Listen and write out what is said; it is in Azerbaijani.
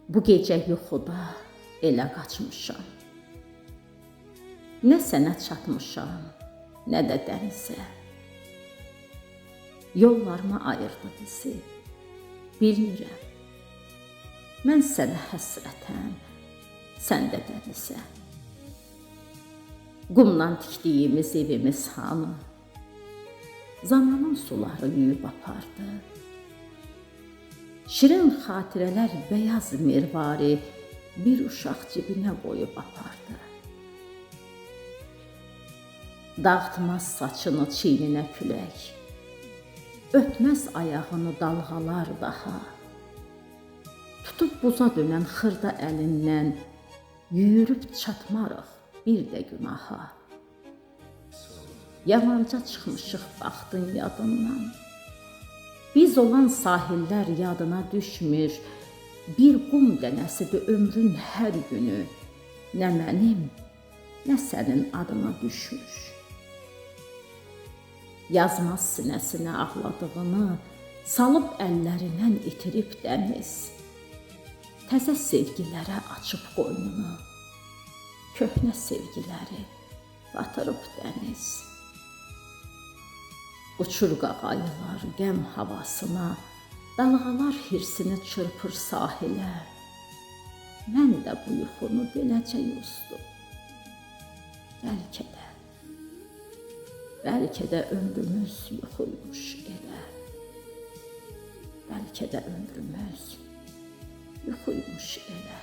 Bu gecə yuxuda elə qaçmışam. Nə sənə çatmışam, nə də dənizə. Yollarımı ayırdı bizi, bilmirəm. Mən sənə həsrətəm, sən də dənizə. Qumdan tikdiyimiz evimiz hanı? Zamanın suları yuyub apardı. Şirin xatirələr beyaz mirvari bir uşaq cibinə qoyub apardı. Dağıtmaz saçını çiyninə külək, öpməz ayağını dalğalar daha. Tutub buza dönən xırda əlindən yüyürüb çatmarıq bir də günaha. Yamanca çıxmışıq baxdın yadından. Biz olan sahillər yadına düşmür, bir qum dənəsidir ömrün hər günü, nə mənim, nə sənin adına düşmür. Yazmaz sinəsinə ağladığını, salıb əllərindən itirib dəniz, təzə sevgilərə açıb qoynunu, köhnə sevgiləri batırıb dəniz. Uçur qağayılar qəm havasına, dalğalar hirsini çırpır sahilə. Mən də bu yuxunu beləcə yuzdum. Bəlkə də ömrümüz yuxuymuş elə. Bəlkə də ömrümüz yuxuymuş elə.